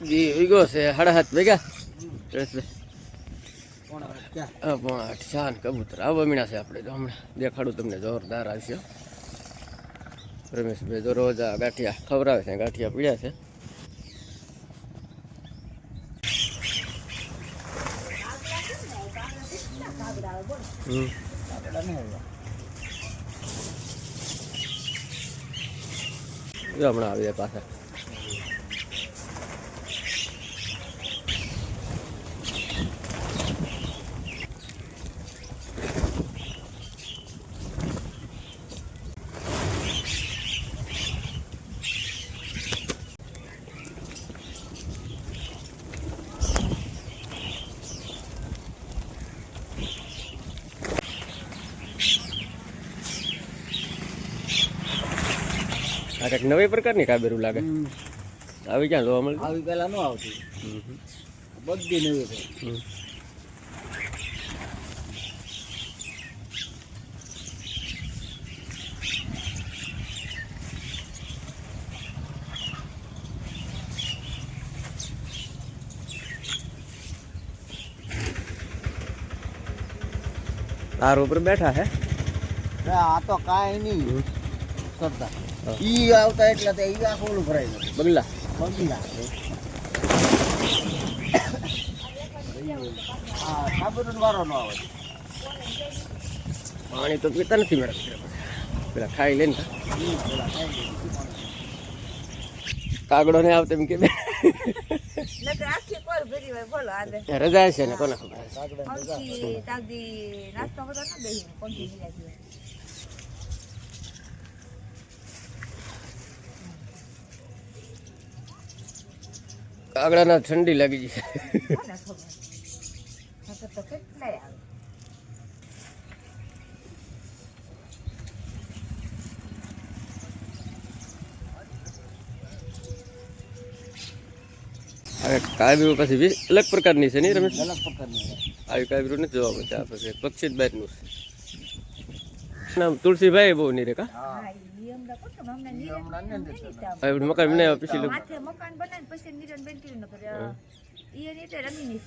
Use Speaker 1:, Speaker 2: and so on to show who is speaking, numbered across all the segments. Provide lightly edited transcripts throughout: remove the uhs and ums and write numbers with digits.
Speaker 1: જી વીગો છે 7.5 વીઘા હા 8 શાન કબૂતર આવા મીણા છે આપણે. તો હમણાં દેખાડું તમને, જોરદાર આવશે રમેશભાઈ. તો રોજ આ ગાંઠિયા ખવડાવે છે, ગાંઠિયા પીડ્યા છે. જો હમણાં આવી પાછા. આ કંઈક નવી પ્રકારની કાબેરું લાગે. આવી ક્યાં જોવા મળે?
Speaker 2: આવી પેલા ન આવતી, બધી નવી છે.
Speaker 1: તાર ઉપર બેઠા હે?
Speaker 2: આ તો કાંઈ નહીં સરતા. ઈ આવતા એટલે તો ઈ આખું ઓલું ભરાય છે.
Speaker 1: બગલા
Speaker 2: બગલા હા સાબુન વારો ન આવે.
Speaker 1: પાણી તો પીતા નથી મેડમ, પેલા ખાઈ લે ને. કાગડો ને આવતો એમ કે રજા છે ને કોને ખબર. કાગડા ના ઠંડી લાગી ગઈ. કાબીરું પછી અલગ પ્રકારની છે નહીં રમેશ?
Speaker 2: અલગ પ્રકારની
Speaker 1: આવી કાબીરું નથી જોવા મળતા આપણે. પક્ષી જ બહારનું છે. નામ તુલસીભાઈ બહુ નહીં રે કા? મકાન બનાવ્યા પછી
Speaker 3: મકાન બનાવીને પછી નિરણ બેન કર્યું ન કરે ઈ રીતે રમી નહીં.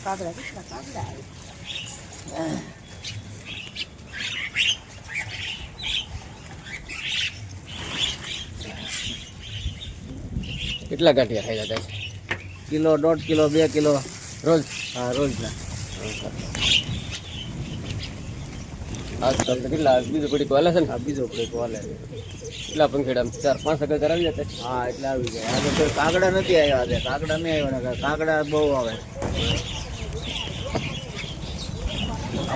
Speaker 3: કાગડા કેટલા કાગડા
Speaker 1: કેટલા ગાંઠિયા ખાઈ જતા છે?
Speaker 2: કિલો, 1.5 કિલો, 2 કિલો
Speaker 1: રોજ?
Speaker 2: હા રોજના.
Speaker 1: આજકાલ તો કેટલા બીજું પડી કોલે છે ને?
Speaker 2: આ બીજો પ્લેટ વાલે
Speaker 1: કેટલા પંખેડા 4-5 હજાર આવી જતા?
Speaker 2: હા એટલે આવી જાય. આજે તો કાગડા નથી આવ્યા, આજે કાગડા નહીં આવ્યા ને કાગડા બહુ આવે.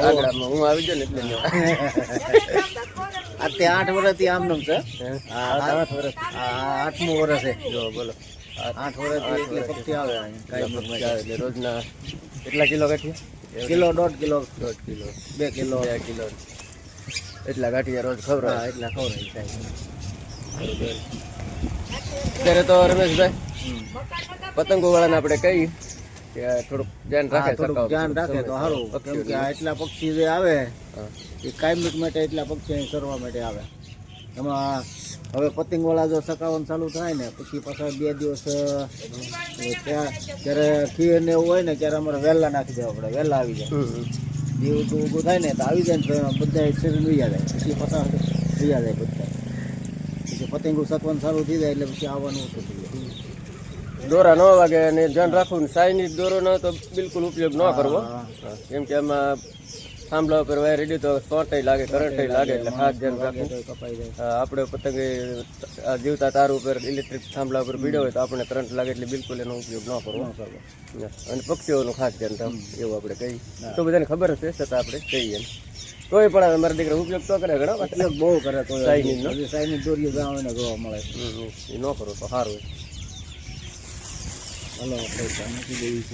Speaker 1: કાગડામાં હું આવી જાઉં ને એટલે
Speaker 2: આ તે 8 વર્ષથી આમનું છે.
Speaker 1: 8 વર્ષ.
Speaker 2: 8મું વર્ષ છે.
Speaker 1: જો બોલો
Speaker 2: 8 વર્ષથી એટલે પક્ષી આવે અહીંયા.
Speaker 1: એટલે રોજના કેટલા કિલો ગાંઠિયા?
Speaker 2: Kilo, 1.5 kilo,
Speaker 1: 1.5 kilo,
Speaker 2: 2 kilo,
Speaker 1: 2 kilo એટલા ગાંઠિયા રોજ ખવડાવે.
Speaker 2: હા એટલા ખવડાવી થાય.
Speaker 1: અત્યારે તો રમેશભાઈ પતંગો વાળાને આપણે કહીએ કે થોડુંક ધ્યાન રાખે.
Speaker 2: થોડુંક ધ્યાન રાખે તો સારું, કેમ કે આ એટલા પક્ષી જે આવે એ કાયમિક માટે એટલા પક્ષી અહીં સરવા માટે આવે. એમાં હવે પતંગ વાળા જો સકાવવાનું ચાલુ થાય ને પછી પાછા 2 દિવસ ત્યારે ખીર ને એવું હોય ને ત્યારે અમારે વહેલા નાખી દેવા પડે, વહેલા આવી જાય. જેવું તો ઊભું થાય ને તો આવી જાય ને તો બધા શરીર વહી જાય, પછી પાછા વહી જાય બધા. પછી પતંગો સકવાનું ચાલુ થઈ જાય એટલે પછી આવવાનું ઓછું થઈ જાય.
Speaker 1: દોરા ન વાગે અને ધ્યાન રાખવું. ચાઇનીઝ દોરો ન તો બિલકુલ ઉપયોગ ન કરવો, કેમ કે એમાં થાંભલા ઉપર વાયર રેડી તો શોર્ટ લાગે, કરંટ લાગે, એટલે ખાસ ધ્યાન રાખવું. આપણે પતંગ જીવતા તાર ઉપર ઇલેક્ટ્રિક થાંભલા ઉપર ભીડ્યો હોય તો આપણે કરંટ લાગે એટલે બિલકુલ એનો ઉપયોગ ન કરવો. અને પક્ષીઓનું ખાસ ધ્યાન રાખવું એવું આપણે કહીએ. તો બધાને ખબર હશે છતાં આપણે કહીએ. તોય પણ મારા દીકરા ઉપયોગ તો કરે ઘણો પાછો.
Speaker 2: ઉપયોગ બહુ કરે તો
Speaker 1: ચાઇનીઝ નો?
Speaker 2: ચાઇનીઝ દોરીઓ જ્યાં હોય ને જોવા મળે.
Speaker 1: એ ન કરો તો સારું.
Speaker 2: ચાલો આપણે ચા મૂકી દઈએ છીએ.